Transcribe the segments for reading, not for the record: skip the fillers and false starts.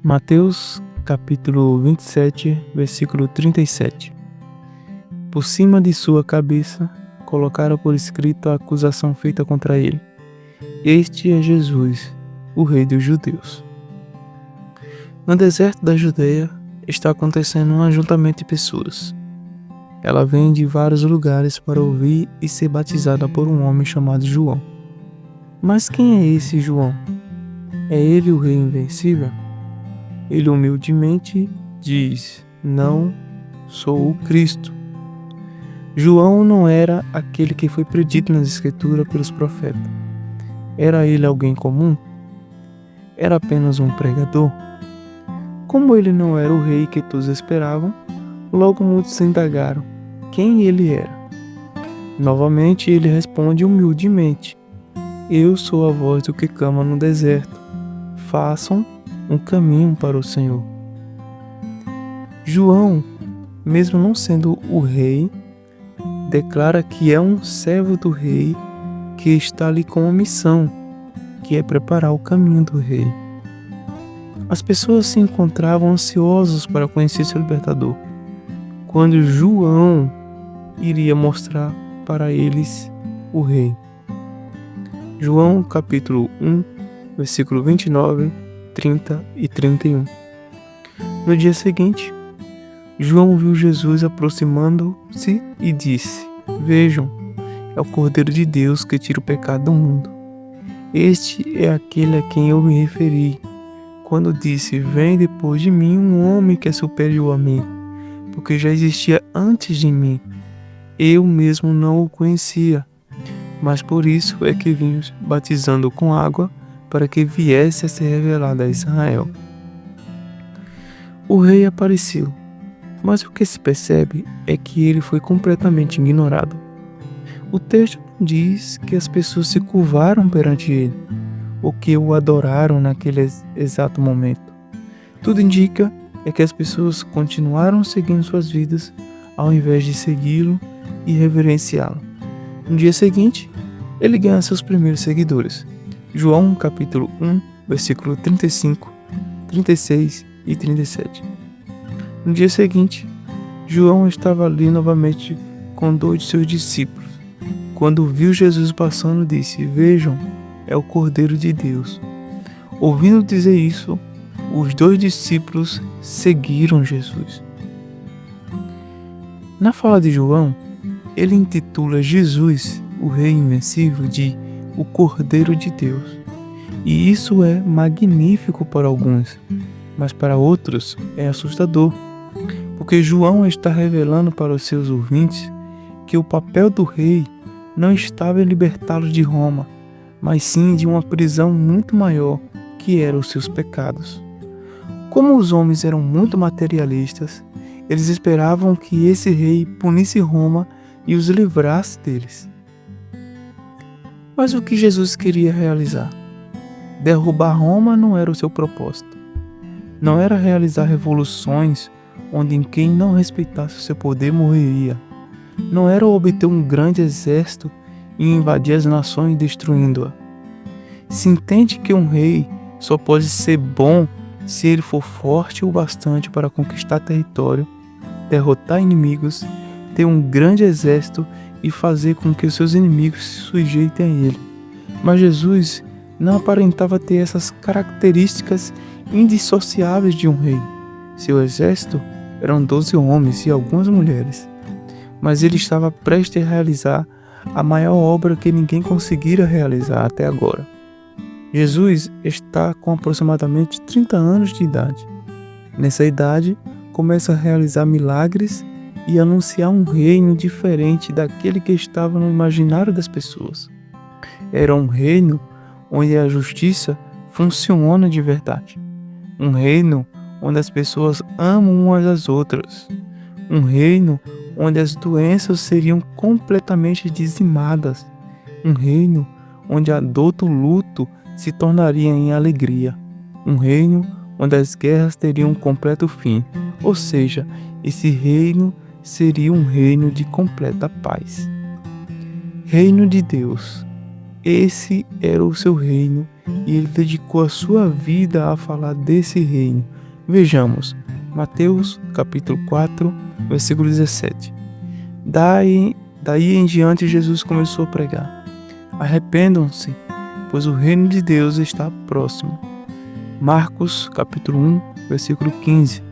Mateus capítulo 27, versículo 37. Por cima de sua cabeça colocaram por escrito a acusação feita contra ele. Este é Jesus, o Rei dos Judeus. No deserto da Judeia está acontecendo um ajuntamento de pessoas. Ela vem de vários lugares para ouvir e ser batizada por um homem chamado João. Mas quem é esse João? É ele o Rei Invencível? Ele humildemente diz: não sou o Cristo. João não era aquele que foi predito nas Escrituras pelos profetas. Era ele alguém comum? Era apenas um pregador? Como ele não era o rei que todos esperavam, logo muitos se indagaram quem ele era. Novamente ele responde humildemente: eu sou a voz do que clama no deserto. Façam um caminho para o Senhor. João, mesmo não sendo o rei, declara que é um servo do rei que está ali com uma missão, que é preparar o caminho do rei. As pessoas se encontravam ansiosos para conhecer seu libertador, quando João iria mostrar para eles o rei. João capítulo 1, versículo 29, 30 e 31. No dia seguinte, João viu Jesus aproximando-se e disse: vejam, é o Cordeiro de Deus que tira o pecado do mundo. Este é aquele a quem eu me referi, quando disse: vem depois de mim um homem que é superior a mim, porque já existia antes de mim. Eu mesmo não o conhecia, mas por isso é que vim batizando com água, para que viesse a ser revelado a Israel. O rei apareceu, mas o que se percebe é que ele foi completamente ignorado. O texto diz que as pessoas se curvaram perante ele, ou que o adoraram naquele exato momento. Tudo indica que as pessoas continuaram seguindo suas vidas, ao invés de segui-lo e reverenciá-lo. No dia seguinte, ele ganha seus primeiros seguidores. João capítulo 1, versículo 35, 36 e 37. No dia seguinte, João estava ali novamente com 2 de seus discípulos. Quando viu Jesus passando, disse: vejam, é o Cordeiro de Deus. Ouvindo dizer isso, os 2 discípulos seguiram Jesus. Na fala de João, ele intitula Jesus, o Rei Invencível, de o Cordeiro de Deus. E isso é magnífico para alguns, mas para outros é assustador, porque João está revelando para os seus ouvintes que o papel do rei não estava em libertá-los de Roma, mas sim de uma prisão muito maior, que eram os seus pecados. Como os homens eram muito materialistas, eles esperavam que esse rei punisse Roma e os livrasse deles. Mas o que Jesus queria realizar? Derrubar Roma não era o seu propósito. Não era realizar revoluções onde quem não respeitasse o seu poder morreria. Não era obter um grande exército e invadir as nações destruindo-a. Se entende que um rei só pode ser bom se ele for forte o bastante para conquistar território, derrotar inimigos, ter um grande exército e fazer com que os seus inimigos se sujeitem a ele. Mas Jesus não aparentava ter essas características indissociáveis de um rei. Seu exército eram 12 homens e algumas mulheres. Mas ele estava prestes a realizar a maior obra que ninguém conseguira realizar até agora. Jesus está com aproximadamente 30 anos de idade. Nessa idade, começa a realizar milagres e anunciar um reino diferente daquele que estava no imaginário das pessoas. Era um reino onde a justiça funciona de verdade. Um reino onde as pessoas amam umas às outras. Um reino onde as doenças seriam completamente dizimadas. Um reino onde a dor do luto se tornaria em alegria. Um reino onde as guerras teriam um completo fim. Ou seja, esse reino seria um reino de completa paz. Reino de Deus. esse era o seu reino e ele dedicou a sua vida a falar desse reino. Vejamos, Mateus capítulo 4, versículo 17. Daí em diante Jesus começou a pregar: arrependam-se, pois o reino de Deus está próximo. Marcos capítulo 1, versículo 15.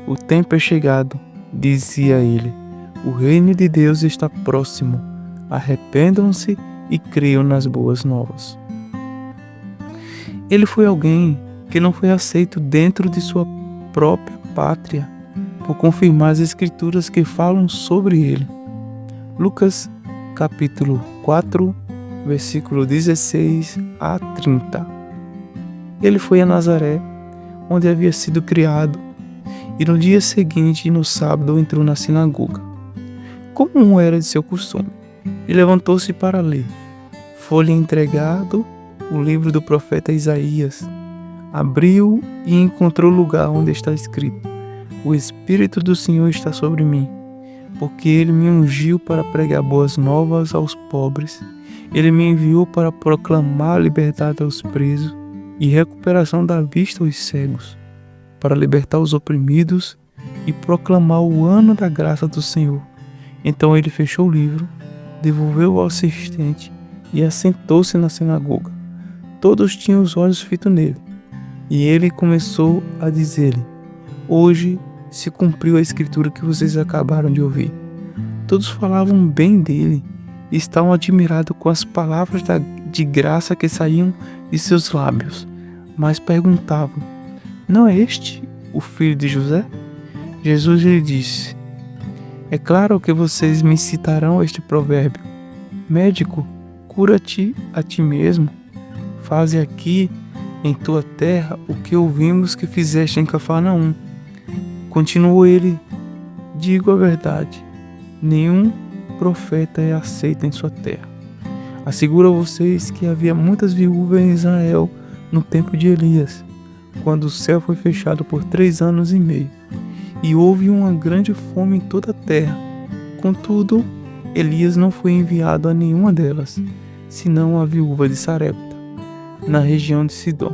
O tempo é chegado, dizia ele, o reino de Deus está próximo. Arrependam-se e creiam nas boas novas. Ele foi alguém que não foi aceito dentro de sua própria pátria por confirmar as escrituras que falam sobre ele. Lucas capítulo 4, versículo 16 a 30. Ele foi a Nazaré, onde havia sido criado, e no dia seguinte, no sábado, entrou na sinagoga, como era de seu costume, e levantou-se para ler. Foi-lhe entregado o livro do profeta Isaías. Abriu e encontrou o lugar onde está escrito: o Espírito do Senhor está sobre mim, porque ele me ungiu para pregar boas novas aos pobres. Ele me enviou para proclamar liberdade aos presos e recuperação da vista aos cegos, para libertar os oprimidos e proclamar o ano da graça do Senhor. Então ele fechou o livro, devolveu ao assistente e assentou-se na sinagoga. Todos tinham os olhos fitos nele. E ele começou a dizer-lhe: hoje se cumpriu a escritura que vocês acabaram de ouvir. Todos falavam bem dele e estavam admirados com as palavras de graça que saíam de seus lábios. Mas perguntavam: não é este o filho de José? Jesus lhe disse: é claro que vocês me citarão este provérbio: médico, cura-te a ti mesmo. Faze aqui em tua terra o que ouvimos que fizeste em Cafarnaum. Continuou ele: digo a verdade, nenhum profeta é aceito em sua terra. Asseguro a vocês que havia muitas viúvas em Israel no tempo de Elias, quando o céu foi fechado por 3 anos e meio, e houve uma grande fome em toda a terra. Contudo, Elias não foi enviado a nenhuma delas, senão a viúva de Sarepta, na região de Sidom.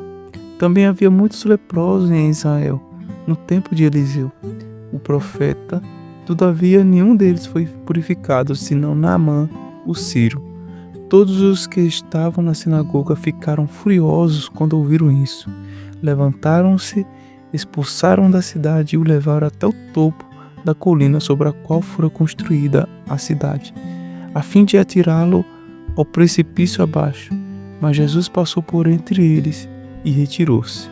Também havia muitos leprosos em Israel, no tempo de Eliseu, o profeta. Todavia, nenhum deles foi purificado, senão Naamã, o sírio. Todos os que estavam na sinagoga ficaram furiosos quando ouviram isso. Levantaram-se, expulsaram da cidade e o levaram até o topo da colina sobre a qual fora construída a cidade, a fim de atirá-lo ao precipício abaixo. Mas Jesus passou por entre eles e retirou-se.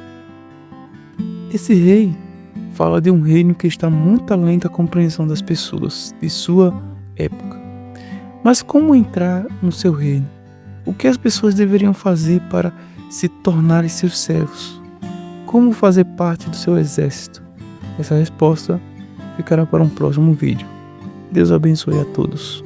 Esse rei fala de um reino que está muito além da compreensão das pessoas de sua época. Mas como entrar no seu reino? O que as pessoas deveriam fazer para se tornarem seus servos? Como fazer parte do seu exército? Essa resposta ficará para um próximo vídeo. Deus abençoe a todos.